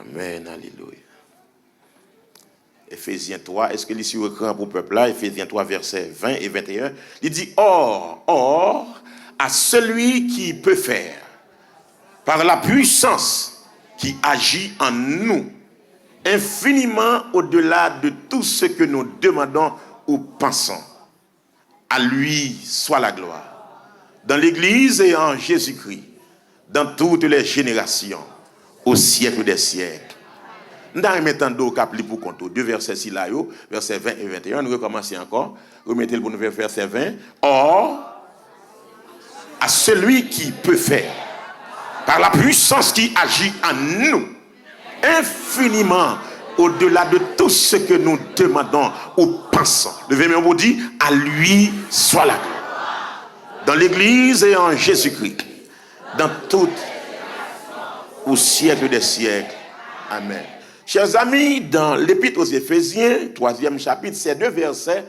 Amen, alléluia. Éphésiens 3, est-ce que l'ici au écran pour le peuple là, Éphésiens 3, versets 20 et 21, il dit, or, à celui qui peut faire, par la puissance qui agit en nous, infiniment au-delà de tout ce que nous demandons ou pensons. À lui soit la gloire, dans l'Église et en Jésus-Christ, dans toutes les générations, au siècle des siècles. Nous allons mettre cap pour compte. Deux versets ici là, versets 20 et 21. Nous recommençons encore. Remettez le bon verset 20. Or, à celui qui peut faire, par la puissance qui agit en nous, infiniment au-delà de tout ce que nous demandons ou pensons. Le verset vous dit, à lui soit la gloire. Dans l'Église et en Jésus-Christ. Dans tout, au siècle des siècles. Amen. Chers amis, dans l'Épître aux Éphésiens, 3e chapitre, ces deux versets,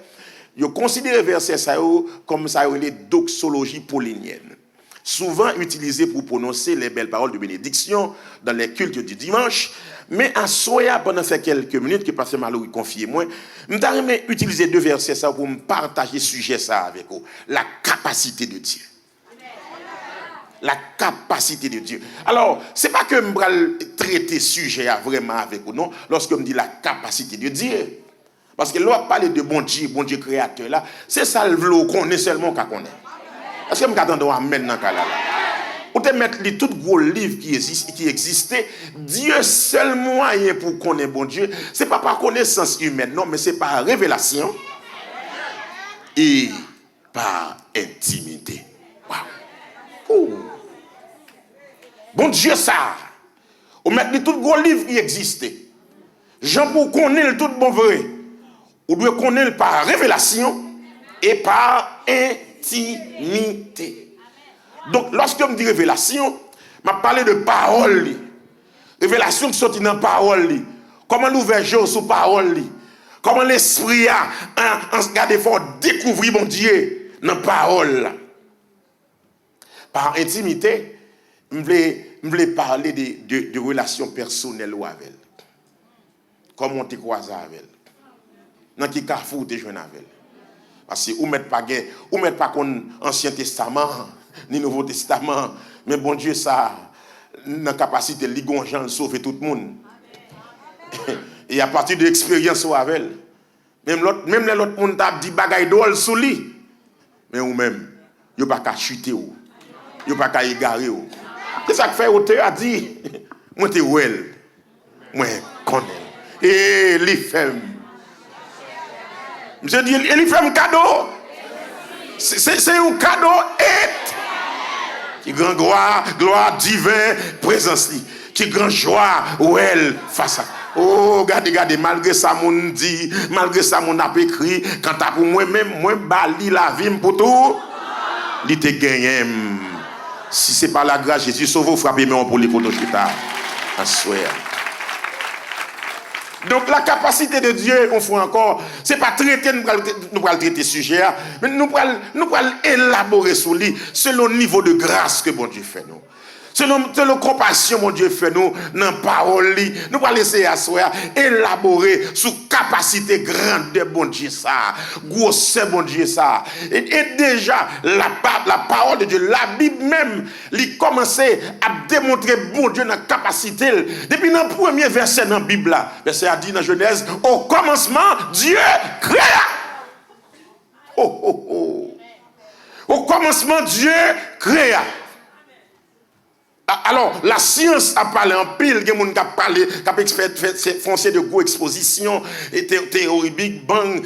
ils considèrent les versets ça comme ça les doxologies pauliniennes. Souvent utilisés pour prononcer les belles paroles de bénédiction dans les cultes du dimanche. Mais en soya, pendant ces quelques minutes que Pasteur Malou confie moi, je vais utiliser deux versets ça pour me partager ce sujet ça avec vous. La capacité de Dieu. La capacité de Dieu. Alors, c'est pas que je vais traiter sujet vraiment avec vous, non. Lorsque je me dis la capacité de Dieu. Parce que là, parler de bon Dieu créateur là, c'est ça le qu'on est seulement qu'on connaît. Parce que je m'attends à mettre dans le cas là. Ou te mettre les tout gros livres qui existaient, Dieu seul moyen pour connaître bon Dieu, c'est pas par connaissance humaine, non, mais c'est par révélation et par intimité. Wow. Bon Dieu ça. Ou mettre les tout gros livres qui existaient. Jean pour connaître le tout bon vrai. Ou doit connaître par révélation et par intimité. Donc, lorsque je me dis révélation, je parle de parole. Révélation qui sortit dans la parole. Comment l'ouverture sous parole. Comment l'esprit a regardé fort découvrir mon Dieu dans la parole. Par intimité, je voulais parler de relations personnelles avec elle. Comment on te croise avec elle. Dans quel carrefour tu es avec elle. Parce que ou mettre pas qu'on Ancien Testament ni Nouveau Testament, mais bon Dieu ça dans capacité de ligon de sauver tout le monde. Et à partir de l'expérience avec elle, même les autres monde t'a dit bagaille drôle sous lui, mais ou même yo pas qu'à chuter ou yo pas qu'à égarer ou. C'est ça que fait auteur a dit moi t'es well, moi connais et les femmes. Monsieur dit il fait un cadeau. C'est un cadeau qui grand gloire divin présence li. Qui grand joie ou elle face à. Oh, regardez, malgré ça mon dit, malgré ça mon a écrit, quand t'as pour moi même moi bali la vie pour tout, li te gagné. Si c'est pas la grâce Jésus sauve vous frapper mais on pour les poteaux chita. I swear. Donc la capacité de Dieu, on fait encore, c'est pas traiter, nous allons traiter sujet, mais nous allons élaborer sur lui selon le niveau de grâce que bon Dieu fait nous. Selon compassion, mon Dieu fait nous, dans la parole, nous allons essayer à soi, élaborer sous capacité grande de bon Dieu ça, grosse bon Dieu ça. Et déjà, la parole de Dieu, la Bible même, il commençait à démontrer bon Dieu dans la capacité. Depuis dans le premier verset dans la Bible, là, verset a dit dans Genèse, au commencement, Dieu créa. Au commencement, Dieu créa. Alors, la science a parlé en pile, il y a des gens qui ont parlé, qui ont fait de gros expositions, théorie Big Bang,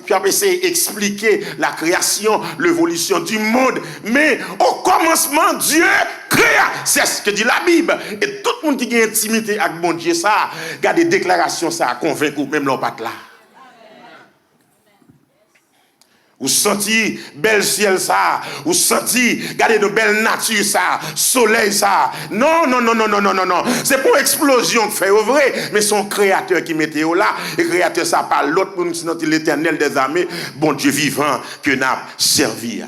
qui ont essayé d'expliquer la création, l'évolution du monde. Mais au commencement, Dieu créa. C'est ce que dit la Bible. Et tout le monde qui a intimité avec mon Dieu, ça, il y a des déclarations, ça a convaincu, même l'on pas là. Ou senti bel ciel ça, ou senti regardez de belle nature ça, soleil ça. Non. C'est pour explosion que fait au vrai, mais son créateur qui mettait là, et créateur ça par l'autre monde sinon l'Éternel des armées, bon Dieu vivant que n'a servi.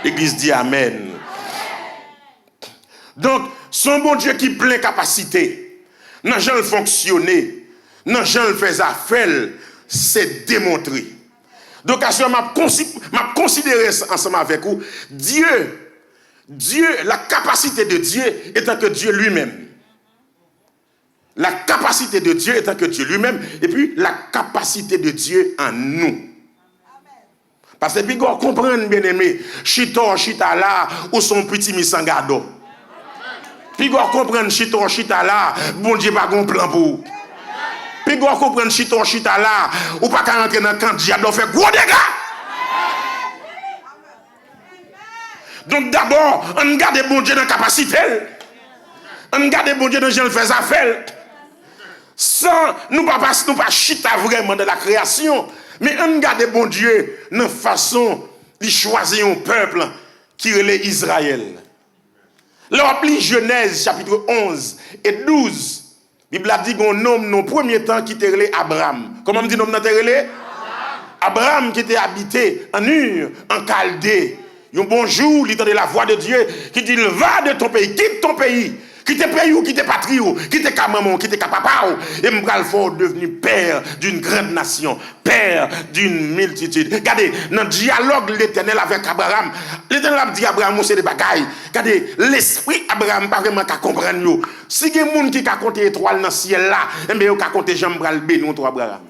L'église dit amen. Donc son bon Dieu qui plein capacité. Dans gens fonctionner, dans gens faire affaire, c'est démontré. Donc, à ce moment, m'a considéré ensemble avec vous, Dieu, la capacité de Dieu étant que Dieu lui-même. La capacité de Dieu étant que Dieu lui-même, et puis la capacité de Dieu en nous. Parce que puis vous comprenez bien aimé, chita là, ou son petit misangado. Puis vous comprenez chita là, bon Dieu pas un plan pour vous. Puis vous comprenez chita là, ou pas qu'à rentrer dans le camp diable, fait gros dégâts. Donc d'abord, on garde bon Dieu dans la capacité. On garde bon Dieu dans le fait affaire. Sans nous pas chita vraiment de la création, mais on garde bon Dieu dans la façon de choisir un peuple qui est Israël. Là, on lit Genèse chapitre 11 et 12. La Bible a dit qu'on nomme nos premiers temps qui était Abraham. Comment on dit nomme notre Abraham qui était habité en Ur, en Chaldée. Un bonjour, il entendait la voix de Dieu qui dit va de ton pays, quitte ton pays. Quitte pays ou quitte patrie ou quitte maman, quitte papa ou et m'bral fort devenu père d'une grande nation, père d'une multitude. Regardez, dans le dialogue l'Éternel avec Abraham, l'Éternel a dit à Abraham c'est des bagailles. Regardez, l'esprit Abraham pas vraiment qu'à comprendre yo. Si il y a des gens qui a compté étoile dans le ciel là, et bien il a compté Jean m'bral béni toi Abraham.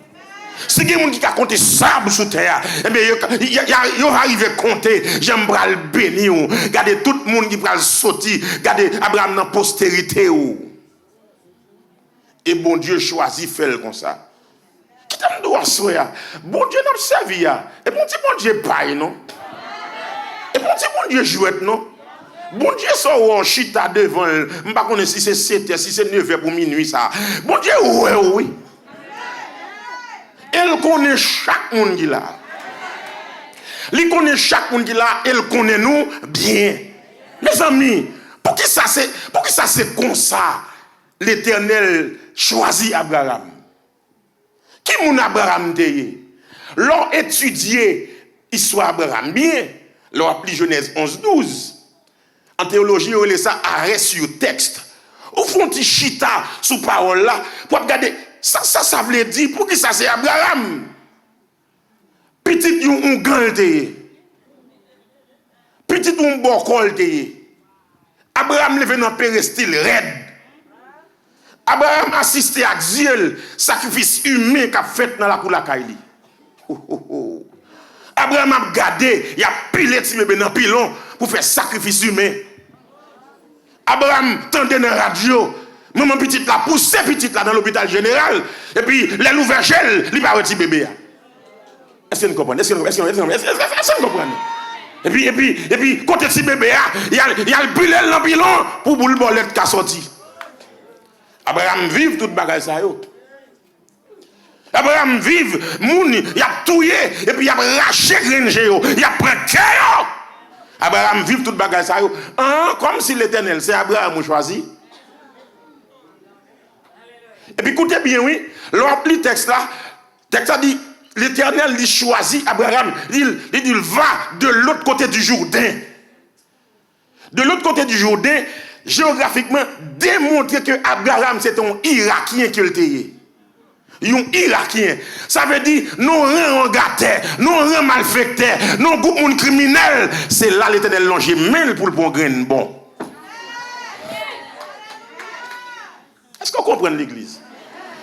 Si il y a des gens qui ont compté sable sous terre, eh bien, ils arrivent à compter, j'aime le béni. Regardez tout le monde qui va sortir, regardez Abraham dans la postérité. Et bon Dieu choisit faire comme ça. Qui t'a dit à soi? Bon Dieu n'a pas servi. Et bon Dieu paye, non? Et bon Dieu jouette, non? Bon Dieu sort en chita devant, je ne sais pas si c'est 7h, si c'est 9h pour minuit, ça. Bon Dieu, oui. Elle connaît chaque monde qui là. Elle connaît chaque monde qui là, elle connaît nous bien. Mes amis, pour qui ça c'est comme ça l'Éternel choisit Abraham? Qui mon Abraham t'est? L'on étudié l'histoire Abraham bien, l'on appelé Genèse 11-12. En théologie, on laisse ça arrêt sur texte. Ou font-ils chita sous parole là pour regarder. Ça veut dire, pour qui ça c'est Abraham? Petit yon gang te. Petit yon bokol te. Abraham leve dans pérestil red. Abraham assisté à Dieu, sacrifice humain qu'a fait dans la cour la Kaili. Abraham a gardé, il a pilé ti bébé dans pilon pour faire sacrifice humain. Abraham tendait dans la radio. Maman petite là, pousse petite là dans l'hôpital général. Et puis, les ouvert gel, il va petit bébé. Est-ce que vous comprenez? Est-ce que vous comprenez? Et puis, côté petit bébé, il y a le bilan dans le bilan pour le bolette qui a sorti. Abraham vive toute bagaille ça. Abraham vive, il a touillé, et puis il a raché gringe, il a pris cœur. Abraham vive toute bagaille ça. Comme si l'Éternel, c'est Abraham qui choisi. Et puis écoutez bien, oui, l'on lit le texte là, le texte a dit, l'Éternel lui choisit Abraham, il va de l'autre côté du Jourdain. De l'autre côté du Jourdain, géographiquement, démontrer que Abraham c'est un Irakien qu'il était. Un Irakien. Ça veut dire, nous rien gâtés, nous rien malfectés, nous groupe criminel. C'est là l'Éternel longe mail pour le bon grain bon. Est-ce qu'on comprend l'église?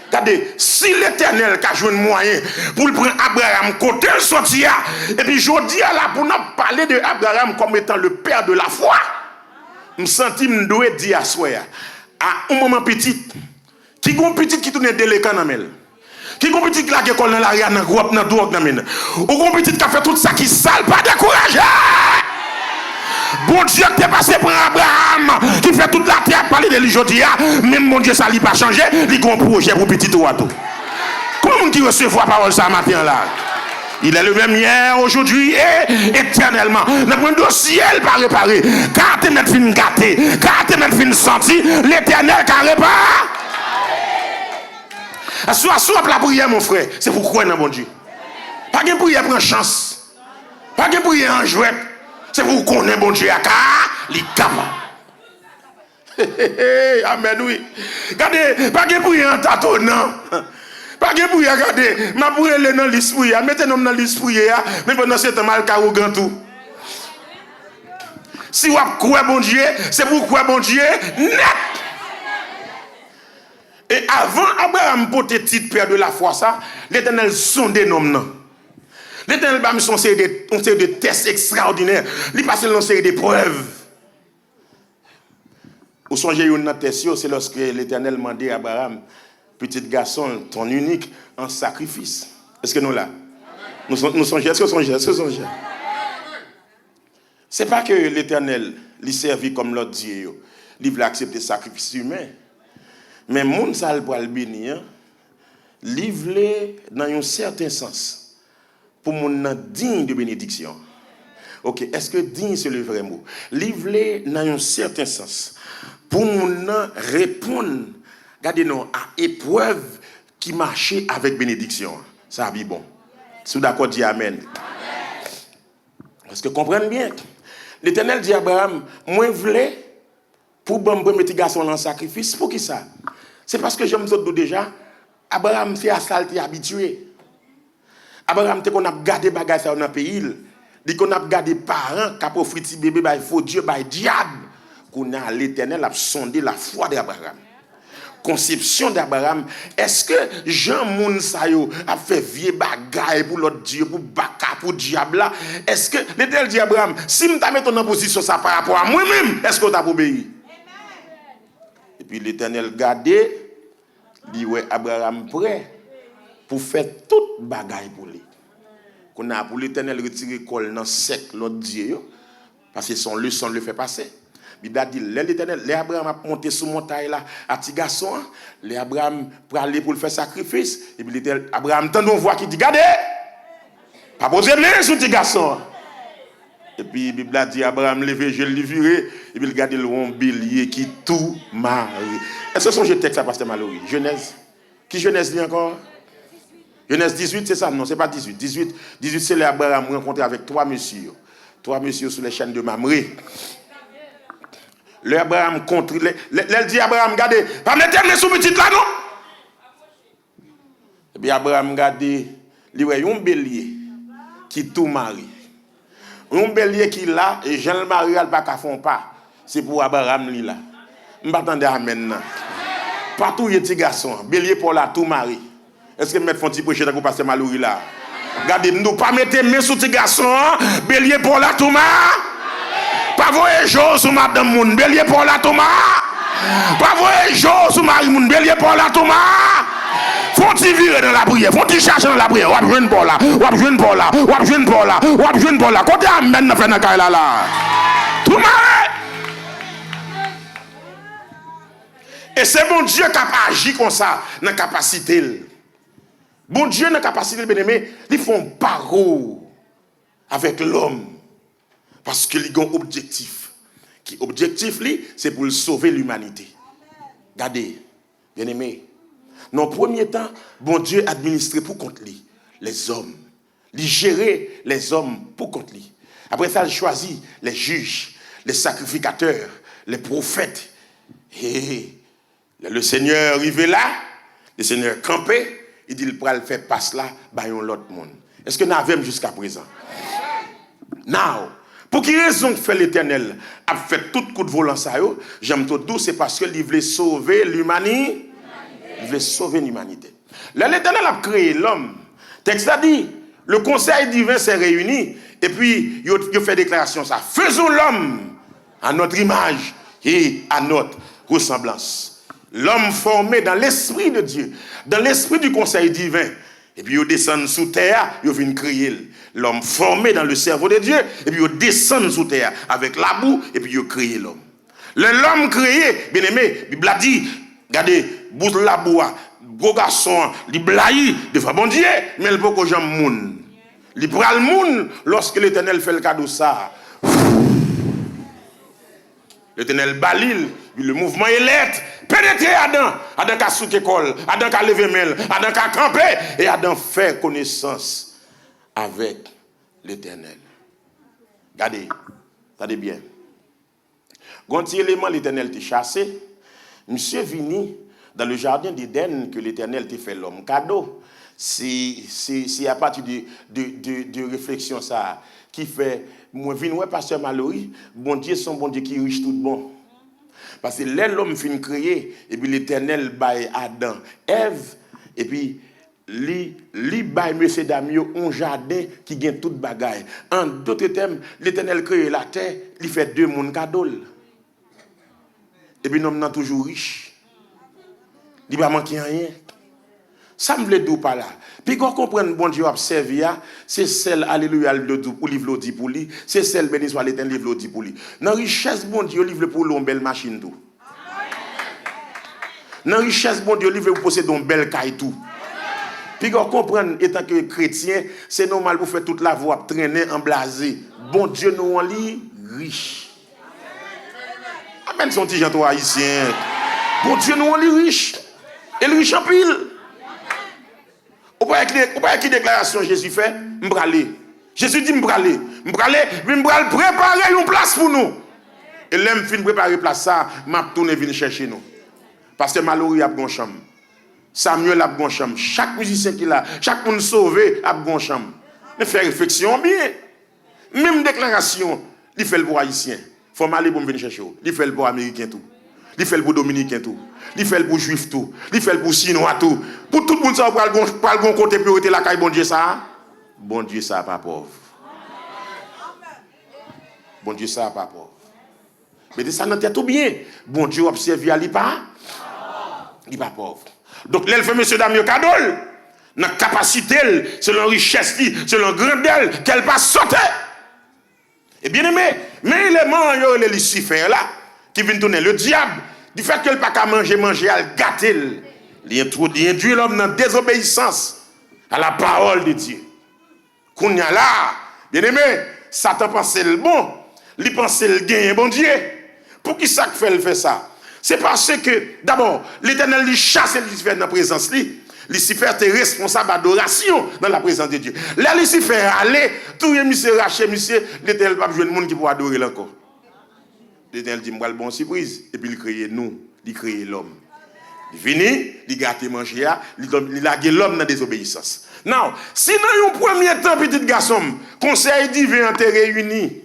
Regardez, si l'Éternel a joué un moyen pour prendre Abraham côté le sortir, et puis je dis à la pour nous parler de Abraham comme étant le père de la foi, je me sens que je dois dire à soi, à un moment petit, qui est un petit qui tourne déléquent dans le qui est un petit qui a l'école dans l'arrière, dans le groupe, dans le drogue, ou un petit qui a fait tout ça qui sale, pas découragé. Bon Dieu qui est passé pour Abraham, qui fait toute la terre parler de lui aujourd'hui, même mon Dieu ça n'a pas changé, il a un projet pour petit oiseau. Comment qui recevoir la parole ça matin là? Il est le même hier, aujourd'hui et éternellement. Nous prenons ciel pas réparé. Car tu es fin gâté, car tu es fin senti, l'Éternel qui répare. Soit la prière mon frère, c'est pour croire dans mon Dieu. Pas de prière prend chance. Pas de prière en jouet. C'est pour qu'on ait bon Dieu à car il est capable. Amen, oui. Regardez, pas que pour y en tâton, non. Pas que pour y regardez, ma pour aller dans l'esprit, mettez-nous dans l'esprit, mais pendant ce temps, mal carougan tout. Si vous croyez bon Dieu, c'est pour croire bon Dieu net. Et avant Abraham porter titre père de la foi, ça, l'Éternel sondait l'homme. L'Éternel va me sonner des tests extraordinaires. Il passe une série d'épreuves. Vous songez une test, c'est lorsque l'Éternel demandait à Abraham, petit garçon, ton unique, en sacrifice. Est-ce que nous là? Nous songeons, est-ce que nous songeons? Ce n'est pas que l'Éternel lui servit comme l'autre Dieu. Il voulait accepter le sacrifice humain. Mais moun ça le pour le bénir, il voulait dans un certain sens pour moun digne de bénédiction. OK, est-ce que digne c'est le vrai mot? Il voulait dans un certain sens pour moun répondre regardez-nous à épreuve qui marchait avec bénédiction. Ça a dit bon. Si vous d'accord dit amen. Parce que comprenez bien. L'Éternel dit à Abraham, moi voulais pour bon petit garçon en sacrifice, pour qui ça? C'est parce que j'aime vous déjà, Abraham c'est à ça il est habitué. Abraham te qu'on a gardé bagage ça dans le pays, dit qu'on a gardé parents qui ont offert bébé bah faux Dieu bah diable. Qu'on a l'Éternel a sondé la foi d'Abraham. Conception d'Abraham, est-ce que Jean moun sa yo a fait vieux bagaille pour l'autre Dieu, pour baka, pour diable là? Est-ce que l'Éternel dit à Abraham, si je te mets en position ça par rapport à moi-même, est-ce que tu as obéi? Et puis l'Éternel gardé, dit ouais Abraham prêt pour faire toute bagaille pour lui. Qu'on a pour l'Éternel retirer col dans sec l'autre Dieu parce que son leçon le fait passer. Il a dit, l'Éternel, l'Abraham a monté sur montagne là, à petit garçon, l'Abraham pour aller pour le faire sacrifice, et puis l'Abraham tend une voix qui dit, regardez, pas poser de l'air sur petit garçon. Et puis, la Bible a dit, Abraham levé, je l'ai viré, et puis il regarde le bélier qui tout marie. Est-ce que c'est un texte à Pasteur Mallory? Genèse. Qui Genèse dit encore? Genèse 18, c'est ça? Non, c'est pas 18. 18 c'est l'Abraham rencontré avec trois messieurs sur les chaînes de Mamré. Le Abraham contre, elle dit Abraham, regardez, pas mettre mes sous petite là, non? Et puis Abraham, regardez, il y a un bélier qui tout marie. Un bélier qui là, et Jean le mari, elle pas qu'à fond pas. C'est pour Abraham, lui là. Je m'attendais à maintenant. Partout, il y a des garçons, bélier pour la tout marie. Est-ce que mettre font petit prêcher pour passer Malouri là? Regardez, nous pas mettre mes sous petits garçons, bélier pour la tout marie. Pas voyer jour sur madame moun, bélier pour la Thomas. Pas voyer jour sur Marie moun, bélier pour la Thomas. Faut-il virer dans la prière, faut-il chercher dans la prière. Wap joine pour là, wap joine pour là, wap joine pour là, wap joine pour là. Côté amen, fait dans la là. Thomas. Et c'est bon Dieu qui a agi comme ça, dans la capacité. Bon Dieu, dans la capacité, bien aimé, ils font parole avec l'homme. Parce que les ont objectif. Qui objectif c'est pour sauver l'humanité. Regardez, bien aimé. Dans le premier temps, bon Dieu administrait pour contre lui les hommes. Il gérait les hommes pour contre lui. Après ça, il choisit les juges, les sacrificateurs, les prophètes. Et le Seigneur arrivé là, le Seigneur campé, il dit il pourra le faire passer là, by l'autre monde. Est-ce que nous avons jusqu'à présent? Now, pour quelle raison fait l'Éternel a fait tout coup de volant ça, j'aime tout doux, c'est parce qu'il voulait sauver l'humanité. Il voulait sauver l'humanité. Là, l'Éternel a créé l'homme. Texte a dit, le conseil divin s'est réuni, et puis il fait déclaration ça. Faisons l'homme à notre image et à notre ressemblance. L'homme formé dans l'esprit de Dieu, dans l'esprit du conseil divin. Et puis, il descend sous terre, il vient créer l'homme formé dans le cerveau de Dieu. Et puis, il descend sous terre avec la boue, et puis, il crée l'homme. L'homme créé, bien aimé, la Bible a dit, regardez, bout de la boue, gros garçon, il blaye devant bon Dieu, mais il peut que j'aime moun. Il prend le moun lorsque l'Éternel fait le cadeau ça. L'Éternel balil, le mouvement est lettre. Pénétrer Adam, Adam a souké col, Adam a levé main, Adam a campé, et Adam fait connaissance avec l'Éternel. Regardez bien. Quand un élément l'Éternel t'a chassé, monsieur vini dans le jardin d'Éden que l'Éternel t'a fait l'homme cadeau. C'est à partir de réflexion ça qui fait moi vinn ouais pasteur Mallory, bon Dieu son bon Dieu qui riche tout bon. Parce que l'homme fin créé et puis l'Éternel bail Adam, Ève et puis li bail monsieur Damio un jardin qui gagne toute bagaille. En d'autres termes, l'Éternel créé la terre, il fait deux mondes cadeau. Et puis l'homme nan toujours riche. Il va manquer rien. Ça me veut dire pas là. Puis quand on comprend bon Dieu observe c'est celle alléluia le pour livre dit pour lui, c'est celle béni soit l'Éternel livre dit pour lui. Dans richesse bon Dieu livre pour l'homme belle machine tout. Dans richesse bon Dieu livre pour posséder une belle caille tout. Puis quand on comprend étant que chrétien, c'est normal pour faire toute la voie traîner en blasé. Bon Dieu nous en lit riche. Amen son petit gentil haïtien. Bon Dieu nous en lit riche. Et le riche en pile. Ou pas qui déclaration Jésus fait? M'bralé. Jésus dit m'bralé. M'bral préparer une place pour nous. Et l'aime fin préparer place ça, m'a tourner venir chercher nous. Parce que Mallory a bon chambre. Samuel a bon chambre. Chaque musicien qui l'a, chaque monde sauvé a bon chambre. Mais faire réflexion bien. Même déclaration, il fait le pour haïtien. Faut m'aller pour venir chercher. Il fait le pour américain tout. Il fait le pour dominicain tout. Il fait le pour juif tout. Il fait le pour chinois tout. Pour tout le monde ça pas le bon côté priorité la caille bon Dieu ça. Bon Dieu ça pas pauvre. Bon Dieu ça pas pauvre. Mais ça dans tête tout bien. Bon Dieu observe il pas pauvre. Donc l'elle fait monsieur Damio cadeau. Dans capacité selon richesse selon grandeur qu'elle pas sauter. Et bien aimé, mais l'élément yo le Lucifer là qui vient tourner le diable du fait qu'elle pas qu'à manger elle gâter il induit l'homme dans désobéissance à la parole de Dieu. Qu'on y a là, bien aimé, Satan pense le bon, il pense le gain bon Dieu. Pour qui ça fait ça? C'est parce que d'abord l'Éternel lui chasse Lucifer dans la présence lui. Lucifer est responsable d'adoration dans la présence de Dieu. Là Lucifer allait, tout le monsieur raché monsieur, l'Éternel pas besoin de monde qui pour adorer encore. L'Éternel dit moi le bon surprise et puis il crée nous, il crée l'homme. Il vient, il gâte manger, il lague l'homme dans la désobéissance. Non, si dans un premier temps, petit garçon, conseil divin te réuni.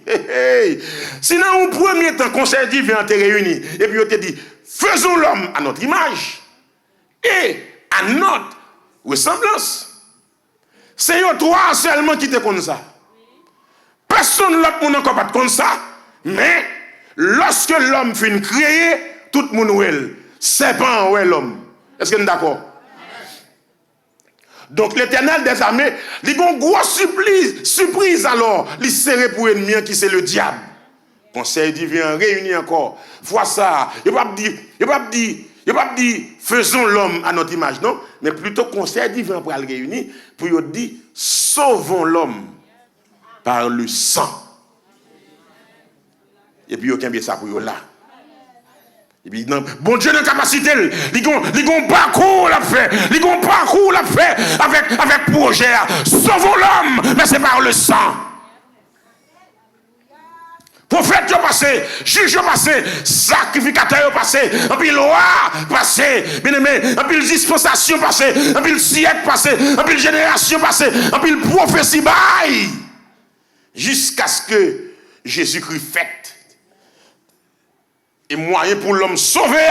Si dans un premier temps, conseil divin te réuni, et puis on te dit, faisons l'homme à notre image et à notre ressemblance. C'est eux trois seulement qui te comme ça. Personne l'autre monde encore pas comme ça, mais lorsque l'homme finit créer, tout le monde est serpent ouais l'homme. Est-ce que nous sommes d'accord? Donc l'Éternel des armées, il a une grosse surprise alors, il serré pour ennemi qui c'est le diable. Conseil divin réuni encore. Vois ça, il ne va pas dire faisons l'homme à notre image, non, mais plutôt conseil divin pour le réunir pour dire sauvons l'homme par le sang. Et puis il y a ça pour là. Et puis, bon Dieu, dans la capacité, il a un parcours à faire. Il a un parcours à faire avec projet. Sauvons l'homme, mais c'est par le sang. Prophète est passé, juge est passé, sacrificateur est passé, un pile loi passé, bien aimé, un pile dispensation passé, un pile siècle passé, un pile génération passé, un pile prophétie bail. Jusqu'à ce que Jésus-Christ fête. Et moyen pour l'homme sauvé,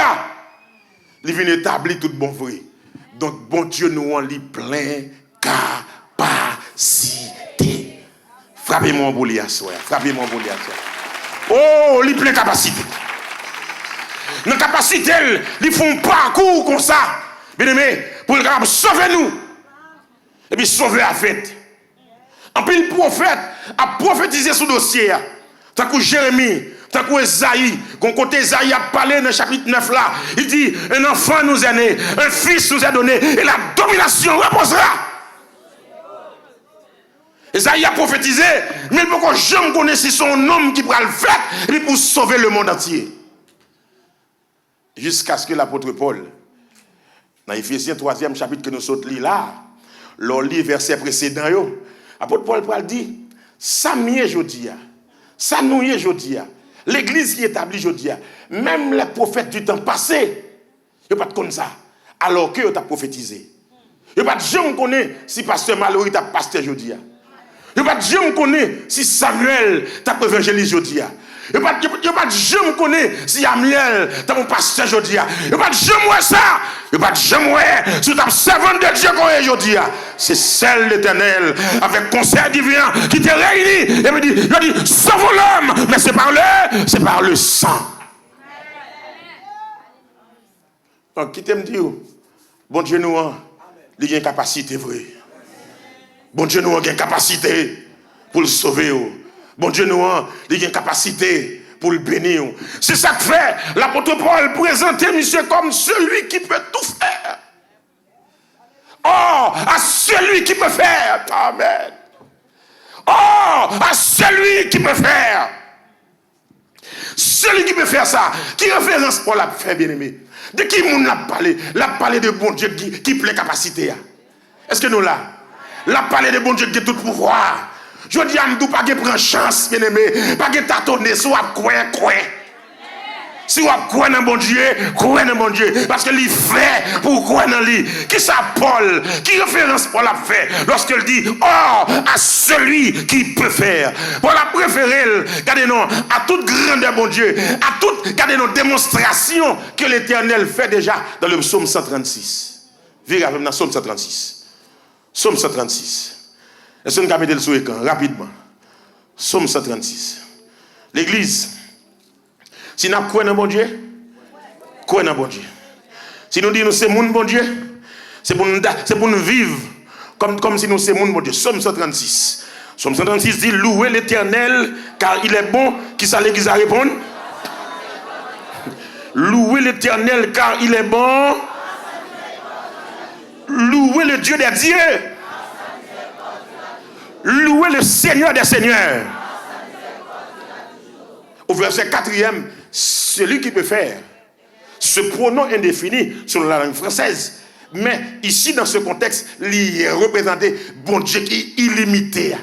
il vient établir tout bon vrai. Donc, bon Dieu nous en lit plein capacité. Frappez-moi en bouli à soi. Frappez-moi en bouli à soi. Oh, il plein capacité. Dans capacité, ils font un parcours comme ça. Bien aimé, pour le sauver nous. Et puis sauver la fête. En plus, le prophète a prophétisé ce dossier. Tant que Jérémie. Tant que Esaïe, quand côté Esaïe a parlé dans le chapitre 9 là, il dit, un enfant nous est né, un fils nous est donné, et la domination reposera. Esaïe a prophétisé, mais pourquoi je me connais si son homme qui prend le fait, et pour sauver le monde entier. Jusqu'à ce que l'apôtre Paul, dans Éphésiens 3e chapitre que nous sommes là, l'on lit verset précédent, l'apôtre Paul dit, ça m'y est jodi, ça nous y est jodi. L'église qui est établie aujourd'hui, même les prophètes du temps passé, ils ne pas comme ça, alors qu'ils ont prophétisé. Ils ne pas jamais connaître si pasteur Mallory t'a pasteur aujourd'hui. Ils ne pas jamais connaître si Samuel t'a évangéliste aujourd'hui. Ils ne pas jamais connaître si Amiel t'a mon pasteur aujourd'hui. Ils ne pas jamais ça. Ils ne pas jamais si t'as servant de Dieu aujourd'hui. C'est celle de l'Éternel avec conseil divin qui te réunit et me dit sauvons l'homme, mais c'est par le sang. Donc qui t'aime dire bon Dieu nous il a une capacité vraie. Bon Dieu nous a une capacité pour le sauver. Bon Dieu nous a une capacité pour le bénir. C'est ça que fait l'apôtre Paul présenter monsieur comme celui qui peut tout faire. Oh, à celui qui peut faire. Amen. Oh, à celui qui peut faire. Celui qui peut faire ça. Qui référence Paul a fait, bien-aimé? De qui moun l'a parlé? L'a parlé de bon Dieu qui plein capacité. Est-ce que nous là? L'a parlé de bon Dieu qui a tout pouvoir. Je dis à nous pas de prendre chance, bien aimé, pas de tâtonner, soit quoi. Si vous croyez dans bon Dieu, croyez dans bon Dieu. Parce que il fait pour croire dans lui. Qui ça Paul? Qui référence Paul a fait lorsqu'il dit oh à celui qui peut faire. Paul a préféré, regardez-nous, à toute grandeur bon Dieu, à toute, regardez-nous, démonstration que l'Éternel fait déjà dans le psaume 136. Virez avec dans le psaume 136. Psaume 136. Est-ce que nous mettez le sous écran rapidement? Psaume 136. L'église. Si nous croyons dans bon Dieu, croyons dans bon Dieu. Si nous disons que c'est mon bon Dieu, c'est pour nous vivre comme si nous c'est mon bon Dieu. Psaume 136. Psaume 136 dit louez l'Éternel car il est bon. Qui ça l'église à répondre? Louez l'Éternel car il est bon. Louez le Dieu des dieux. Louez le Seigneur des seigneurs. Au verset 4e, celui qui peut faire. Ce pronom indéfini selon la langue française. Mais ici, dans ce contexte, il est représenté bon Dieu qui est illimité.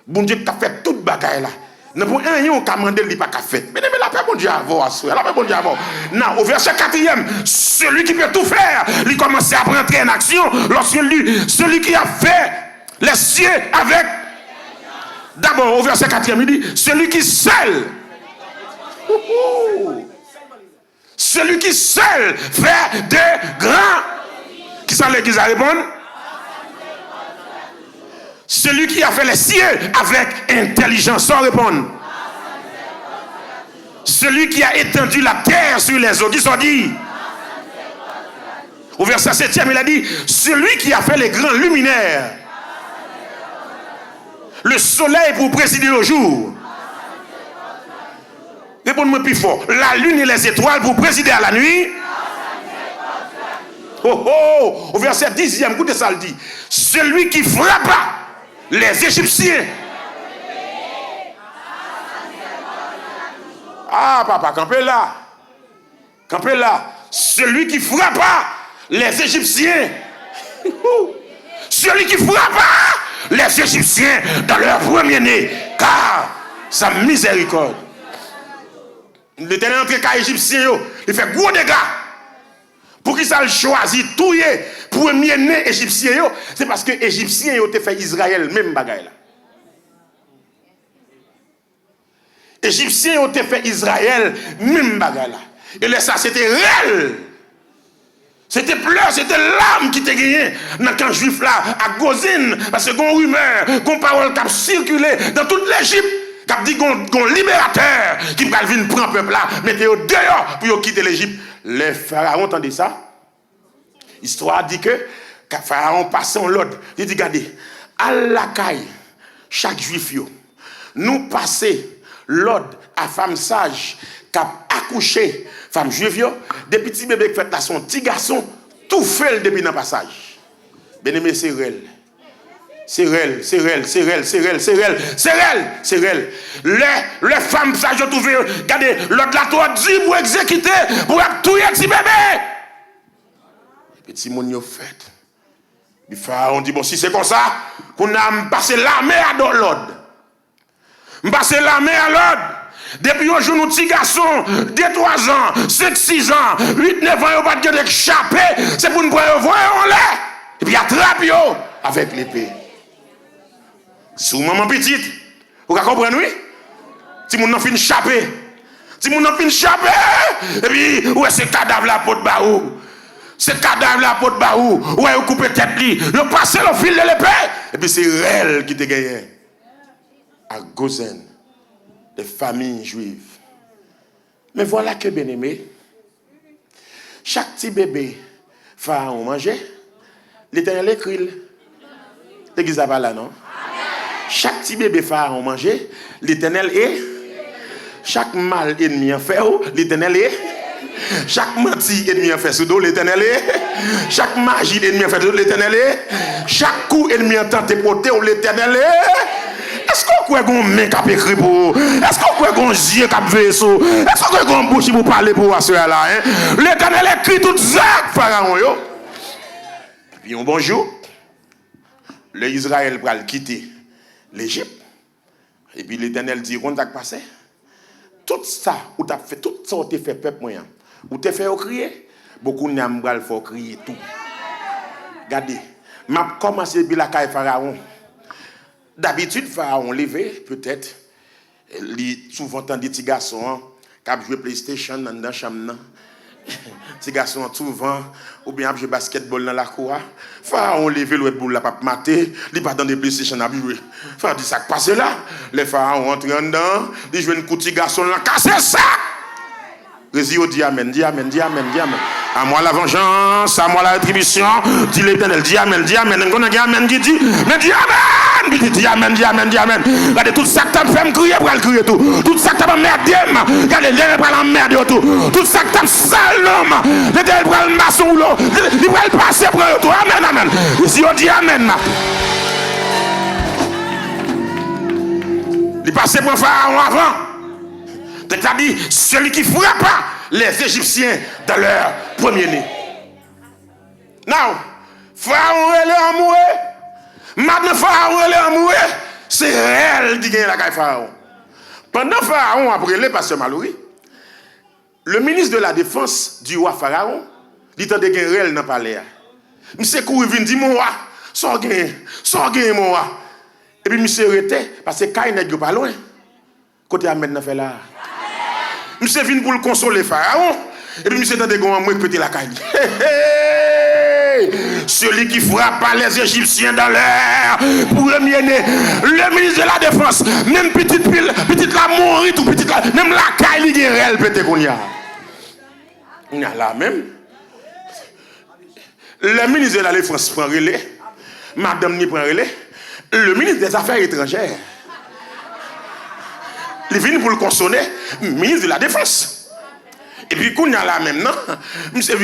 Bon Dieu qui a fait toute bagaille là. Non, pour un, on a demandé, il n'a pas fait. Mais la paix, bon Dieu, avant. La paix, bon Dieu, avant. Non, au verset 4e, celui qui peut tout faire, il commence à rentrer en action lorsque lui, celui qui a fait les cieux avec. D'abord, au verset 4e, il dit, celui qui seul. Celui qui seul fait de grands. Qui sont l'église à répondre? Celui qui a fait les cieux avec intelligence, sans répondre. Celui qui a étendu la terre sur les eaux, qui sont dit. Au verset 7e, il a dit, celui qui a fait les grands luminaires. Le soleil pour présider au jour. Répondez-moi plus fort. La lune et les étoiles pour présider à la nuit. Oh, au verset 10e, écoutez ça le dit. Celui qui frappa les Égyptiens. Ah, papa, campez là. Campez là. Celui qui frappa les Égyptiens. Celui qui frappa les Égyptiens dans leur premier-né. Car sa miséricorde. L'Éternel entre les Égyptiens, il fait gros dégâts. Pour qui ça le choisit tout premier-né Égyptien, c'est parce que les Égyptiens ont fait Israël même bagaille là. Égyptiens ont fait Israël même bagaille là. Et là ça c'était réel. C'était pleurs, c'était larmes qui étaient gagnées dans le camp juif là à Gozine parce que gon rumeur, gon parole qui a circulé dans toute l'Égypte. Qui a dit gon libérateur qui va venir prendre le peuple là, mettez-le dehors pour quitter l'Égypte. Les pharaons entendaient ça. L'histoire dit que pharaon passait en l'ordre. Il dit regardez, à la caille, chaque juif nous passer l'ordre à femme sage qui a accouché femme juive, des petits bébés qui fait là son petit garçon, tout fait depuis dans le passage. Bien-aimé, c'est réel. C'est réel, c'est réel, c'est réel, c'est réel, c'est réel, c'est réel, c'est réel. Les femmes sages ont trouvé, regardez, l'autre la toi dit pour exécuter, pour tuer un petit bébé. Petit moun yo fait. Le pharaon dit, bon, si c'est comme ça, qu'on a passé l'armée à l'ordre. Passer l'armée à l'ordre. Depuis un jour, nous petits garçons, 2, 3 ans, 5, 6 ans, 8, 9 ans, ils pas de échapper, c'est pour nous voir en l'air. Et puis attrape avec l'épée. Si vous maman petite, vous comprenez, oui? Si vous n'en finissez échapper, si vous n'en finissez échapper, et puis, ouais, c'est cadavre la porte baou. C'est cadavre la porte baou. Ouais, vous coupez tête li, vous passez le fil de l'épée. Et puis c'est elle qui te gagne. À Gozen, des familles juives. Mais voilà que, bien aimé, chaque petit bébé pharaon manger, l'Éternel écrit. L'église va là, non? Chaque petit bébé pharaon manger, l'Éternel est. Chaque mal ennemi en fait, l'Éternel est. Chaque menti ennemi en fait sous dos, l'Éternel est. Chaque magie ennemi en fait sous dos, l'Éternel est. Chaque coup ennemi en tenté porter, l'Éternel est. Est-ce qu'on croit qu'on main qui a écrit pour? Est-ce qu'on croit qu'on yeux qui a veillé sur? Est-ce qu'on croit qu'on bouche pour parler pour cela? L'Éternel écrit tout ça, pharaon yo. Puis un bonjour, le Israël va quitter l'Égypte. Et puis l'Éternel dit, on t'a passé. Tout ça, ou t'as fait, tout ça, ou t'as fait peuple moyen. Ou t'as fait crier. Beaucoup n'aiment pas faut crier tout. Regardez, m'a commencé depuis la caille pharaon. D'habitude, pharaon levé, peut-être, souvent tant des petits garçons qui ont joué PlayStation dans la chambre. Petits garçons souvent, ou bien joué basketball dans la cour. Pharaon levé le boule la pape maté, il pas dans des PlayStation à jouer. Pharaon dit ça qui passe là. Les pharaons rentrent dedans, ils jouent une petits garçon là, cassez ça. Résio dit amen, dit amen, dit amen, dit amen. À moi la vengeance, à moi la rétribution. Dit l'Éternel, dit amen, dit amen. On a dit amen qui dit, mais dit amen. Dit amen, dit amen, dit amen. Regardez tout ça que t'as fait me crier pour le crier tout. Tout ça que t'as merdé, regardez les pour l'emmerder tout. Tout ça que t'as sale l'homme. L'Éternel pour le maçon ou l'eau. Il va le passer pour tout. Amen, amen. Ici on dit amen. Il passait pour Pharaon avant. Tu as dit, celui qui frappa les Égyptiens dans leur premier-né. Now, Pharaon est amoureux. Maintenant, Pharaon est amoureux. C'est elle qui gagne la caille Pharaon. Pendant Pharaon, après le pasteur Malouri, le ministre de la Défense du roi Pharaon, dit qu'il y a réel dans le palais. Monsieur Kourou vient dire, mon roi, sans gain, mon roi. Et puis, monsieur arrêté, parce que Kaï n'est pas loin. Côté Ahmed n'a fait là. Monsieur vient pour le consoler Pharaon. Et puis monsieur t'a dit qu'on péter la caille. Celui qui frappa les Égyptiens dans l'air, premier-né, le ministre de la Défense, même petite pile, petite la mourir, tout petite la, même la caille qui est réelle, pété qu'on y a. On y a là même. Le ministre de la Défense prend relais, madame ni prend relais, le ministre des Affaires étrangères. Il vient pour le consoler, ministre de la Défense. Et puis, quand il y a là même, non? Monsieur,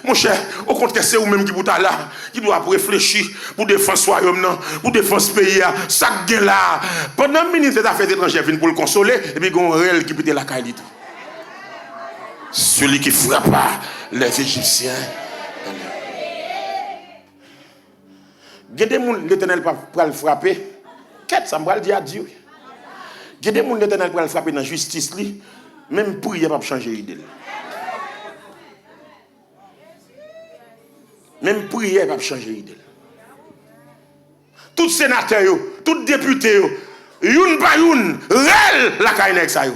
mon cher, au contraire, c'est vous-même qui vous là, qui doit réfléchir pour défendre ce royaume, pour défendre ce pays, ça gagne là. Pendant le ministre des Affaires étrangères vient pour le consoler, et puis, il y a un réel qui pète la caille. Celui qui frappa les Égyptiens. Il y a des gens, l'Éternel va le frapper. Qu'est-ce que ça va dire à Dieu? Il y a des gens, l'Éternel va le frapper dans la justice, même pour il va changer l'idée. Même prière va changer l'idée. Tous sénateurs, tous députés, youn par youn, réel la caïne ça yo.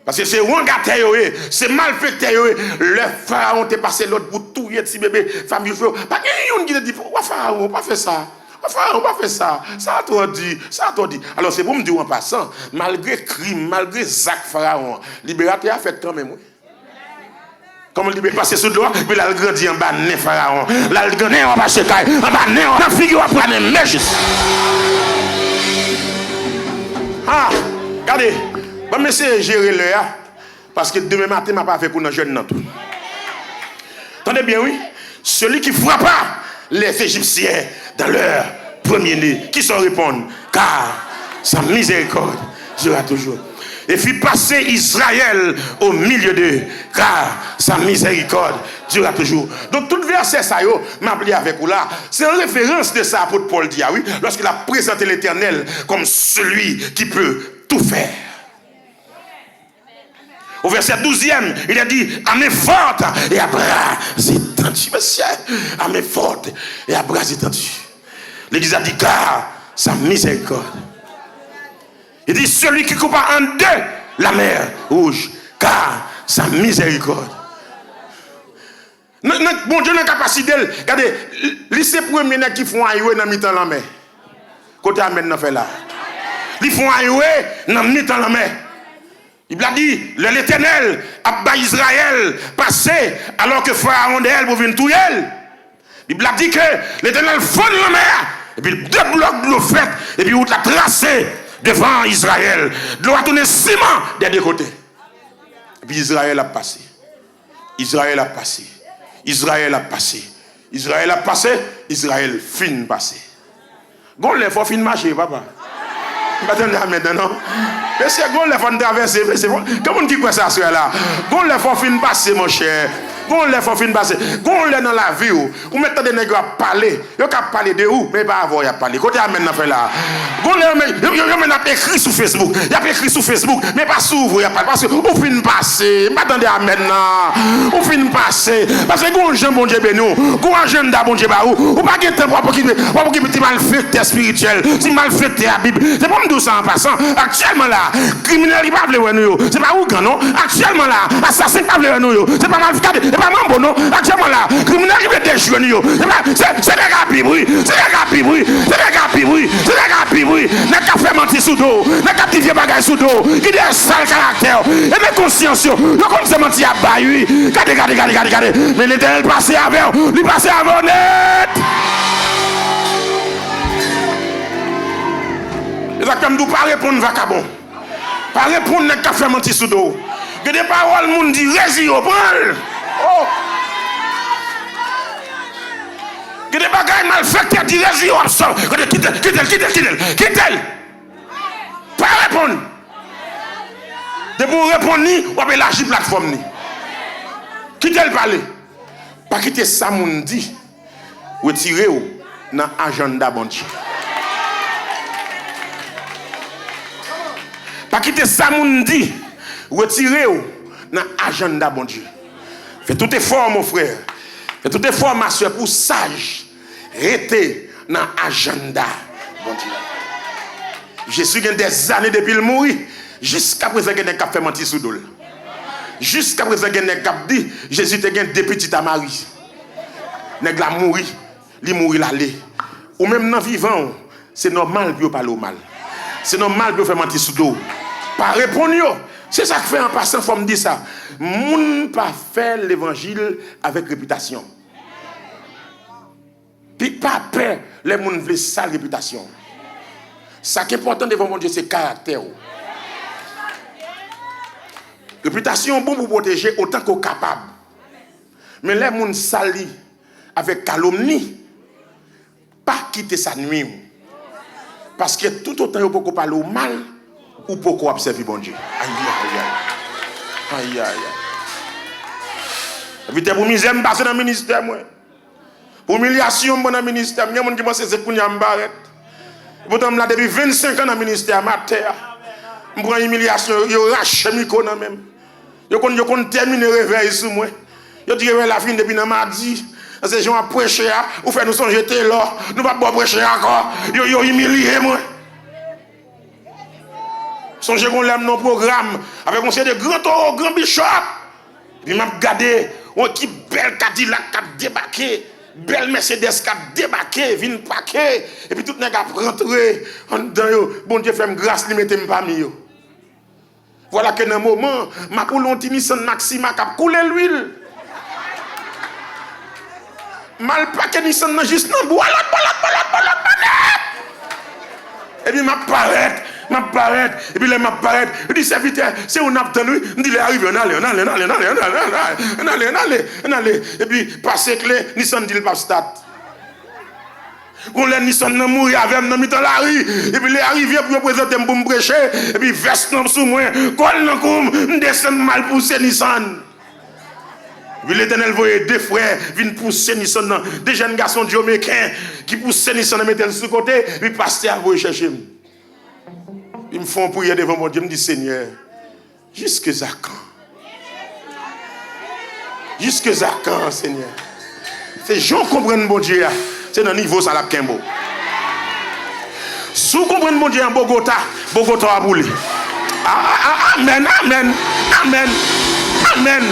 Parce que c'est wangaté yo, c'est malfaiteur yo. Le pharaon t'est passé l'autre pour tout yet si bébé femme yo. Pas youn qui te dit pourquoi pharaon pas fait ça. Pharaon pas fait ça. Ça a trop dit, ça a trop dit. Alors c'est pour me dire en passant, malgré crime, malgré Zach pharaon, libérateur a fait quand même. Comme il dit, passer sous le doigt, puis là, il grandit en bas, né pharaon. Là, il grandit en bas, chez Kaï. En bas, né, en bas, figure, on prend les mèches. Ah, regardez, je vais essayer de gérer le parce que demain matin, je ne vais pas faire pour un jeune non tout. Attendez bien, oui? Celui qui frappa les Égyptiens dans leur premier-né, qui s'en répondent, car sa miséricorde sera toujours. Et fit passer Israël au milieu d'eux, car sa miséricorde durera toujours. Donc tout verset ça m'a appelé avec vous là, c'est une référence de ça apôtre Paul dit, oui, lorsqu'il a présenté l'Éternel comme celui qui peut tout faire. Au verset 12e, il a dit, à main forte et à bras étendus. Monsieur, à main forte et à bras étendus. L'Église a dit, car sa miséricorde. Il dit, celui qui coupa en deux la mer rouge, car sa miséricorde. Bon Dieu n'a capacité. Regardez, les premiers qui font aïe dans mi-temps la mer. Côté amène dans fait là. Ils font aïe dans mi-temps la mer. Il a dit, l'Éternel a bas Israël passé alors que Pharaon d'elle pour venir tout elle. Il a dit que l'Éternel fonde la mer et puis deux blocs de l'eau faite et puis il l'a tracé devant Israël. De l'eau a tourné ciment des deux côtés. Et puis Israël a passé. Israël a passé. Israël a passé. Israël a passé. Israël fin passé. Gon les faut fin marcher papa. Attendez maintenant. Parce que gon les faut traverser. Comment on dit quoi ça là? Gon les faut fin passer mon cher. Gon les faut fin passer. Gon les dans la vie ou mettez des nègres à parler. Yo ka parler de où mais pas avoir à parler. Côté amène fait là. Gon les yo maintenant écrit sur Facebook. Il a écrit sur Facebook mais pas s'ouvre y a pas parce que ou fin passer. M'attendez à maintenant. Ou fin passer parce que gon Jean bon Dieu bénou. Gon agenda bon Dieu ba ou pas gen temps pour qui petit malfaiteur spirituel. Si malfaiteur la Bible. C'est pas me dire ça en passant. Actuellement là, criminel il pas vle nous. C'est pas Ougan non. Actuellement là, assassin pas vle nous. C'est pas malfaiteur. C'est pas mambo non. Actuellement là, criminel qui veut déjouer nous. C'est des gars pibri. C'est des gars pibri. C'est des gars pibri. C'est des gars pibri. N'a qu'à faire mentir sous dos. N'a qu'à dire bagay sous dos. Qui des sale caractère. Et mes consciences yo. Yo comme c'est mentir à bailler. Regardez. Mais l'Éternel passé avec. Lui passé avec net. Et ça comme nous pas répondre vagabond. Pas répondre n'a qu'à faire mentir sous dos. Que des paroles moun dit rési au prend. Oh. Que des bagailles mal faites à dire rési au absent. Quitte-elle. Pas répondre. De pour répondre ni ou pas élargir plateforme ni. Quitte-elle parler. Pas quitter ça moun dit. Retirer ou dans agenda bon Dieu. Pas quitter ça moun dit. Retirer ou dans agenda bon Dieu. Fais tout effort mon frère. Fais tout effort ma soeur pour sage. Rester dans agenda bon Dieu. Jésus a des années depuis le mourir. Jusqu'à présent il a fait mentir sous dol. Jusqu'à présent il a dit Jésus te gagne deux petites à Marie. Nèg la mourir, li mourir l'aller. Ou même dans vivant, c'est normal pour parler au mal. C'est normal pour faire mentir sous dos. Pas répondre yo. C'est ça que fait en passant, faut me dire ça. Moun pas faire l'évangile avec réputation. Puis pas peur, les moun veulent sale réputation. Ça qui est important devant mon Dieu, c'est caractère. Réputation bon pour protéger autant qu'on capable. Mais les moun sali avec calomnie, pas quitter sa nuit. Parce que tout autant vous pouvez parler au mal ou pouvez observer bon Dieu. Aïe. Et puis pour misère, je passe dans le ministère. Pour humiliation, dans le ministère, il y a des gens qui pensent que c'est pour nous barrer. Pourtant, depuis 25 ans dans le ministère, ma terre, je prends humiliation, je rache le micro même. Je termine le réveil sur moi. Je dis que la fin depuis mardi. Ces gens ont prêché, ou fait nous songer là, nous ne pouvons pas prêcher encore. Ils ont humilié moi. Songez qu'on l'aime dans programme avec un de grands taureaux, grand bishop. Puis m'a regardé, qui belle Cadillac qui a débarqué, belle Mercedes qui a débarqué, vin paquet, et puis tout le monde a rentré en dedans. Bon Dieu fait grâce, lui mettez parmi eux. Voilà que dans un moment, ma poule on Nissan Maxima qui a coulé l'huile. Mal paquet Nissan juste dans bois, et puis m'a paraît, et puis m'a paraît, il dit serviteur, c'est un apte lui, il dit il arrive, on allez, et puis passer clé, Nissan dit le pas start. On les Nissan n'a mourir avec dans mi-temps la rue, et puis il est arrivé pour présenter pour me prêcher, et puis veste dans sous moi, colle dans comme descend mal pousser Nissan. Puis l'Éternel voyait deux frères viennent pousser Nissan, des jeunes garçons jamaïcains qui poussent Nissan et mettent sur côté, puis pasteur voyait chercher. Ils me font prier devant mon Dieu, me dit Seigneur, jusqu'à quand Jusque à quand, Seigneur? C'est gens comprennent mon Dieu. C'est dans le niveau ça la Kembo. Si vous comprenez mon Dieu en Bogota, Bogota a boulé. Amen, amen, amen, amen.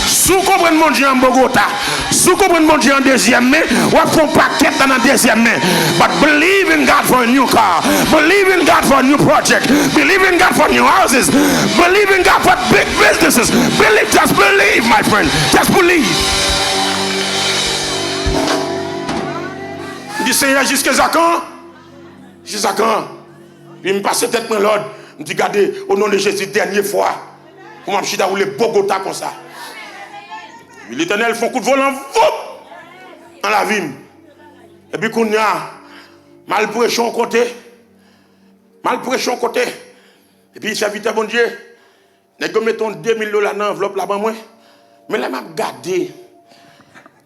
Si vous comprenez mon Dieu en Bogota, si vous comprenez mon Dieu en deuxième main, vous avez un paquet dans la deuxième main. But believe in God for a new car. Believe in God for a new project. Believe in God for new houses. Believe in God for big businesses. Believe, just believe, my friend. Just believe. Dit Seigneur, jusqu'à quand? Jusqu'à quand? Puis me passe tête dans l'ordre. Me dit, regardez, au nom de Jésus, dernière fois, pour m'acheter à rouler Bogota comme ça. L'Éternel fait un coup de volant dans la vie. Et puis, qu'on a mal prêché en côté. Mal prêché en côté. Et puis, il s'est vite, bon Dieu. Nous mettons $2000 dans l'enveloppe là-bas, moi. Mais là,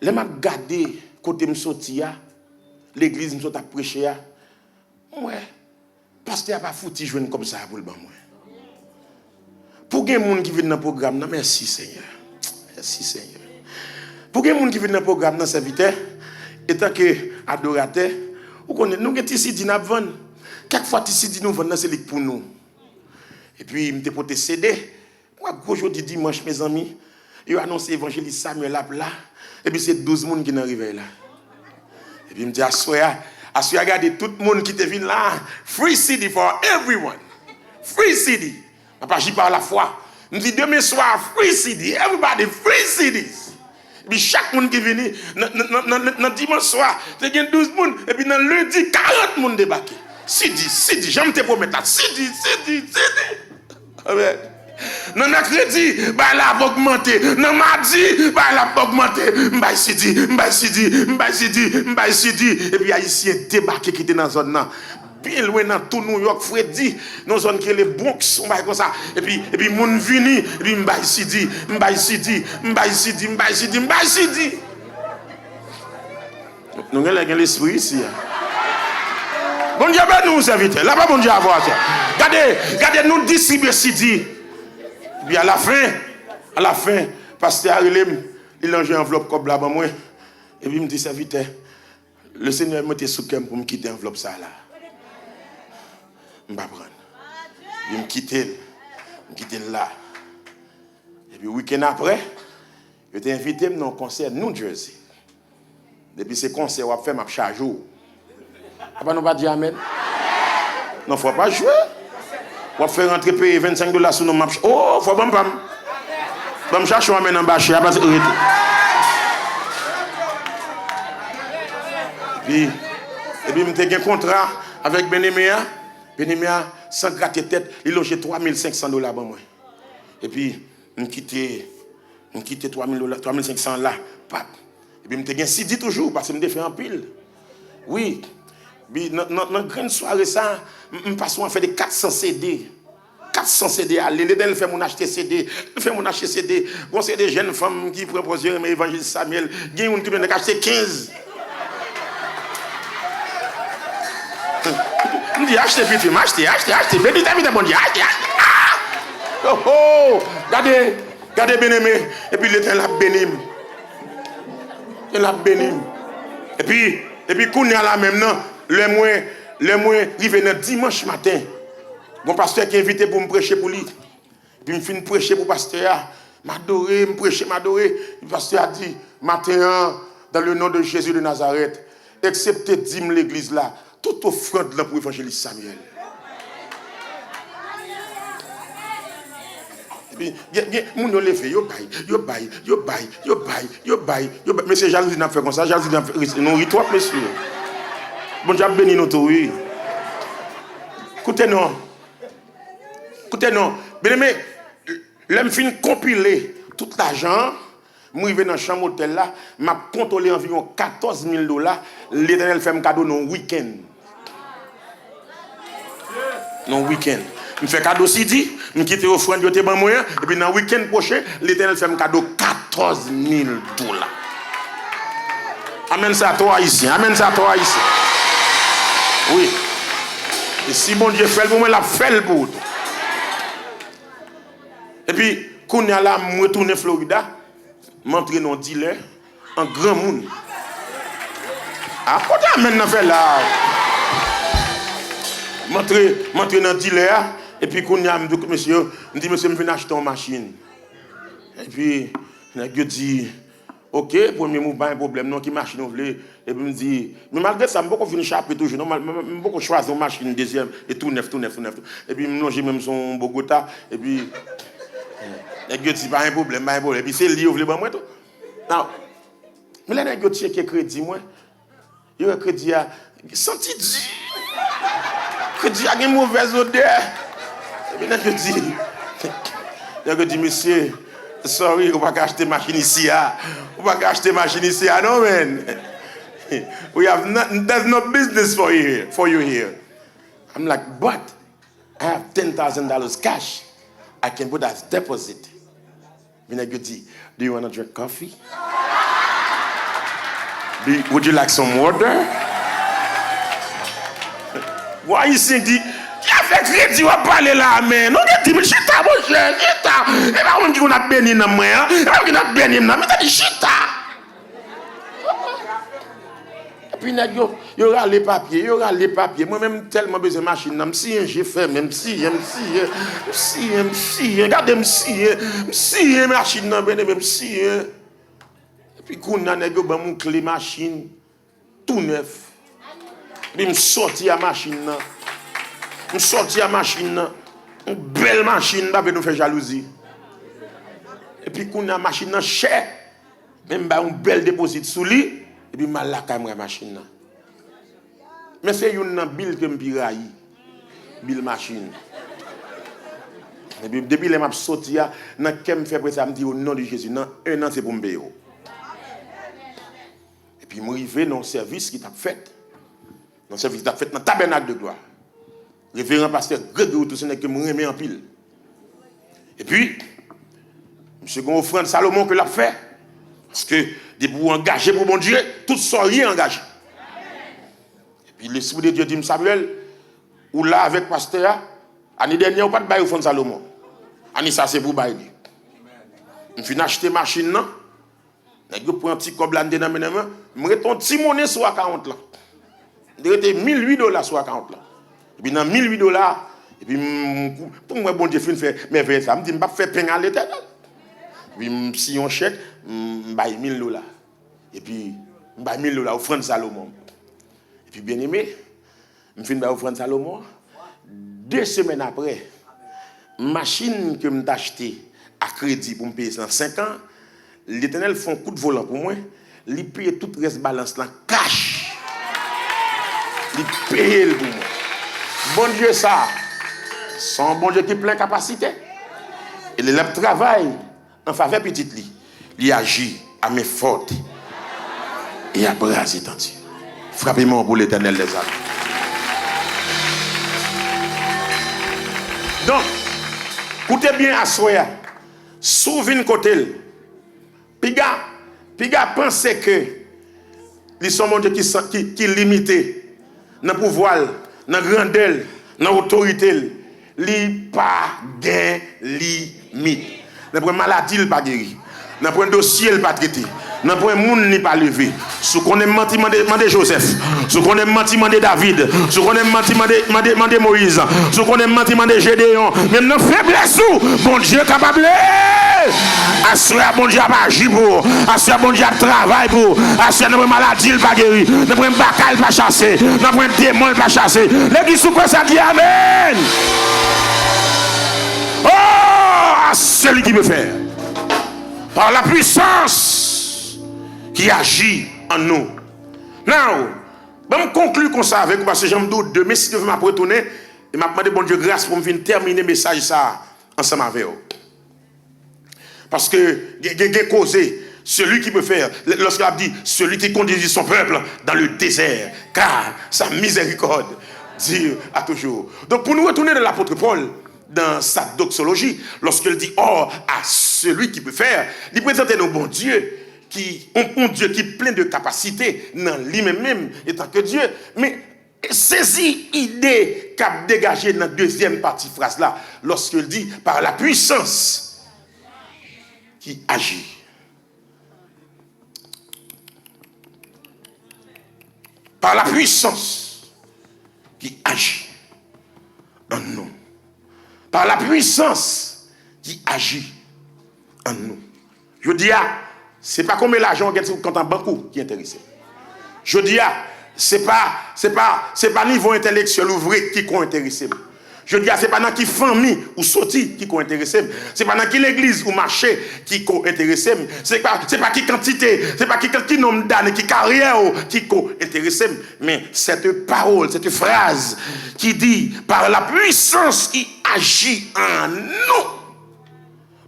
je regardé côté me sorti, l'église me sorti à prêcher. Ouais. Pasteur n'a pas foutu jouer comme ça pour le ban, moi. Pour qu'il y ait des gens qui viennent dans le programme, non, merci Seigneur. Merci Seigneur. Pour qu'il y ait des gens qui viennent dans le programme, dans serviteur, étant que adorateur, nous avons des CD nous vendons. Quelquefois, les CD nous vendons, c'est pour nous. Et puis, je me suis porté CD. Moi, aujourd'hui, dimanche, mes amis, ils ont annoncé l'évangéliste Samuel là. Et puis, c'est 12 personnes qui sont arrivés là. Et puis, je me dis, regardez tout le monde qui te vient là. Free CD for everyone. Free CD. Je parle à la fois. Je me dis, demain soir, free CD. Everybody, free CDs. Et puis, chaque monde qui vient, dans dimanche soir, il y a 12 personnes. Et puis, dans lundi, 40 personnes débarquent. CD, j'aime te promettre là. CD. Amen. Dans mercredi, la va augmenter. Dans mardi, la va augmenter. M'bay CD. Et puis Haïtien débarqué qui était dans la zone là. Bien loin dans tout New York, Freddy, dans la zone qui est les Bronx, on va comme ça. Et puis moun vini, et puis m'bay CD. Nous avons l'esprit ici. Bon Dieu, nous serviteurs. Là-bas, bon Dieu, avoir ça. Regardez, nous distribuer CD. Puis à la fin, pasteur Arilem, il a une enveloppe comme là-bas, moi. Et puis il me dit, serviteur, le Seigneur m'a été sous cœur pour me quitter l'enveloppe ça là. Je ne vais pas prendre. Il me quitte là. Et puis, le week-end après, je t'ai invité dans un concert New Jersey. Depuis ce concert, on a fait ma charge. On ne va pas dire Amen. Non, il ne faut pas jouer. On va faire rentrer payer $25 sur nos maps. Oh, il faut pas me me chercher à en bas. Et puis, je suis un contrat avec Benemia. Benemia, sans gratter tête, il loge $3,500 pour moi. Et puis, je quitte $3,500 là. Et puis, je suis un CD toujours parce que je me fais en pile. Oui. Dans une grande soirée, ça, je passe à faire des 400 CD. 400 CD. Les fait mon acheter CD. Bon, c'est des jeunes femmes qui proposent l'évangile Samuel. Il y a des gens qui viennent acheter 15. Je dis, achetez, puis achetez. Béni, bon Dieu, achetez. Oh, regardez, bien-aimé. Et puis, l'Éternel l'a béni. Il l'a béni. Et puis, qu'on est là même, non. Le moins, il vient dimanche matin. Mon pasteur qui est invité pour me prêcher pour lui. Puis, je finis prêcher pour le pasteur. M'adorer. Le pasteur a dit, matin, dans le nom de Jésus de Nazareth, excepté dîme l'église là, toute offrande là pour l'évangéliste Samuel. Et puis, mon levé, yo bail. Mais c'est jalousie n'a fait comme ça, jalousie n'a fait. Non, il toi, monsieur. Bon Dieu béni nous tous, oui. Écoutez, non. Bien aimé, l'homme fin compiler tout l'argent. Moi, je vais dans la chambre hôtel là, m'a contrôlé environ $14,000. L'Éternel fait un cadeau dans le week-end. Je fais cadeau CD, je quitte au front de ban moyen, et puis dans le week-end prochain, l'Éternel fait un cadeau $14,000. Amène ça à toi ici. Oui. Et si bon Dieu fait le pour moi, la fait le pour. Et puis, quand on est là, je retourne à Florida. m'entrer dans dealer en grand monde. À côté maintenant fait là. M'entrer dans dealer et puis qu'on y a monsieur, me dit monsieur me viens acheter une machine. Et puis je dit OK, premier mot pas un problème non qui machine voulez et puis me dit mais malgré ça me beaucoup venir chaper toujours non me beaucoup choisir une machine deuxième et tout neuf et puis me longer même son Bogota et puis et dit pas un problème et puis c'est lui voulez moi tout. Non. Mais là nèg checker crédit moi. Yo crédit a senti dit crédit a une mauvaise odeur. Et puis nèg dit monsieur sorry, on va pas acheter machine ici. On va pas acheter machine ici. No man. There's no business for you here. I'm like, but I have $10,000 cash. I can put as deposit. Then I dit, do you want to drink coffee? Would you like some water? Why you think avec crédit, on va parler là, mais non, dit, mais chita, mon cher, chita. Et pas on dit qu'on a béni dans moi, et pas qu'on a béni dans moi, mais t'as dit chita. Et puis, il y aura les papiers, Moi-même, tellement besoin de machine, même si j'ai fait, même si, regardez, machine, même si. Et puis, qu'on a mon clé machine, tout neuf. Puis, je sorti à machine. Je sorti à machine, une belle machine, qui nous fait jalousie. Et puis, quand on a une machine chère, même une belle déposit sous lui, et puis, je la caméra machine. Mais c'est une bill que je piraille, bill machine. Et puis, depuis que je suis sorti, je fait pour ça, je me dis au nom de Jésus, non, un an c'est pour me payer. Et puis, je suis arrivé dans le service qui t'a fait. Dans le service qui t'a fait dans le tabernacle de gloire. Révérend pasteur Grégory tout ce n'est que me remet en pile. Et puis, monsieur gon offrande Salomon que l'a fait. Parce que des pour engager pour mon Dieu, tout sont rien engagé. Et puis l'esprit de Dieu dit Samuel, ou là avec pasteur, l'année dernière, ou pas de bail au fond de Salomon. Année ça c'est pour bail. Je finis acheter machine là. Je prends un petit cob là dedans maintenant, je mets un petit monnaie sur 40 là. Je mets $1,008 sur 40 là. Et puis dans $1,008, et puis pour moi, bon Dieu, fait mais ça me dit, je ne vais pas faire pain à l'éternel. Et puis si on chèque, je vais $1,000. Et puis je vais $1,000 offrande Salomon. Et puis bien aimé, je finis offrande Salomon. 2 semaines après, machine que je acheté à crédit pour me payer dans 5 ans, l'éternel fait un coup de volant pour moi, il paye tout le reste balance là, cash. Il paye pour moi. Bon Dieu, ça, son bon Dieu qui plein capacité. Et le travail en faveur petite li. Il agit à main forte et à bras étendus. Frappez-moi pour l'éternel des âmes. Donc, écoutez bien à soi. Souvenez côté. Piga pensez que ils sont mon Dieu qui est limité dans le pouvoir. Dans la grandeur, dans l'autorité, il n'y a pas de limite. Dans la maladie, il n'y a pas guéri. Dans le dossier, il n'y a pas traité. Dans le monde, il n'y a pas levé. Si on a menti, demandez Joseph. Si on a menti, demandez David. Si on a menti, demandez Moïse. Si on a menti, demandez Gédéon. Même dans la faiblesse, bon Dieu est capable. Assoya bon Dieu a agi pour. Assoya bon Dieu a travaillé pour. Assoya dans la maladie, il n'y a pas guéri. Dans le bacal, il n'y a pas chassé. Dans le démon, il n'y a pas chassé. L'église sous quoi ça dit Amen. Oh, à celui qui me fait. Par la puissance qui agit en nous. Now, je vais conclure comme ça avec vous parce que j'aime doute de mais si je veux m'apretourner, et m'a demandé bon Dieu grâce pour me venir terminer le message ça ensemble avec vous. Parce que j'ai causé celui qui peut faire, lorsqu'il a dit celui qui conduit son peuple dans le désert, car sa miséricorde dure à toujours. Donc pour nous retourner dans l'apôtre Paul, dans sa doxologie, lorsqu'il dit oh à celui qui peut faire, il présente un bon Dieu un Dieu qui est plein de capacités dans lui-même étant que Dieu, mais saisis idée qu'a dégagé dans la deuxième partie phrase là, lorsqu'il dit par la puissance qui agit par la puissance qui agit en nous. Par la puissance qui agit en nous. Je dis, c'est pas comme l'argent quand on banque qui est intéressé. Je dis, c'est pas niveau intellectuel ou vrai qui est intéressé. Je dis, c'est pas dans qui famille ou sorti qui est intéressé. C'est pas dans qui l'église ou marché qui est intéressé. C'est pas qui quantité, c'est pas qui nombre d'années, qui carrière qui est intéressé. Mais cette parole, cette phrase qui dit par la puissance qui agit en nous.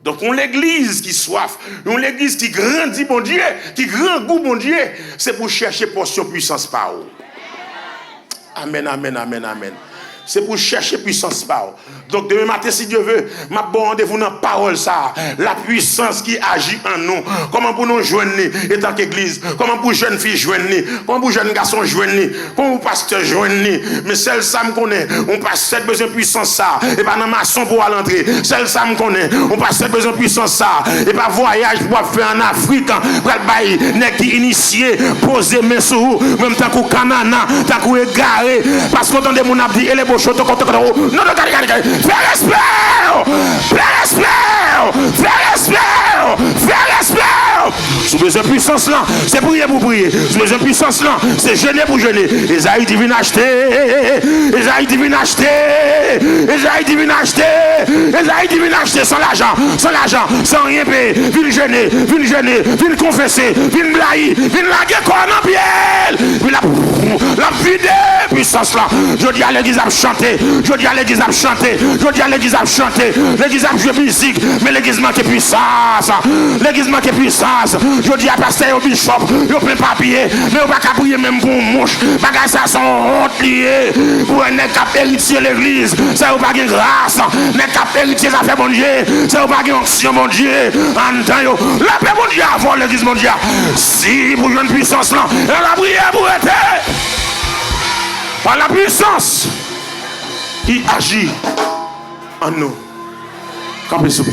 Donc, on l'église qui soif, on l'église qui grandit, bon Dieu, qui grand goût, bon Dieu, c'est pour chercher portion puissance par où. Amen, amen, amen, amen. C'est pour chercher puissance par où. Donc, demain matin, si Dieu veut, m'a bon rendez-vous dans la parole, ça, la puissance qui agit en nous. Comment pour nous joindre, étant qu'église, comment pour jeunes filles joindre, comment pour jeunes garçons joindre, comment pour pasteur joindre, mais celle ça me connaît, on passe cette besoin de puissance, ça, et pas dans maçon pour aller entrer, celle ça me connaît, on passe cette besoin de puissance, ça, et pas voyage pour faire en Afrique, pour le bail, n'est qui initié, poser mes sous, même tant qu'au Canana, tant qu'au égaré, parce qu'on entend des mon abdi, et les beaux choses, non, fais respect, sous besoin de puissance là, c'est prier pour prier. Sous besoin de puissance là, c'est jeûner pour jeûner. Esaïe divine acheter, Esaïe divine acheter, Esaïe divine acheter, Esaïe divine acheter sans l'argent, sans rien payer. Viens jeûner, viens confesser, viens blayer, viens laguer quoi dans pied. La vide puissance là. Je dis à l'église à chanter, je dis à l'église à chanter, je dis à l'église à chanter, l'église à jouer musique, mais l'église manque puissance, l'église manque puissance. Je dis à pasteur au bishop, il plein papier, mais on va pas prier même pour une mouche, bagage ça sont honte lié, pour un cap héritier l'église, ça va pas de grâce, mais cap héritier ça fait bon Dieu, ça va pas de onction bon Dieu, en temps yo, la paix bon Dieu avant l'église mon Dieu, si pour une puissance là, elle a prié pour être par la puissance qui agit en nous. Campez sous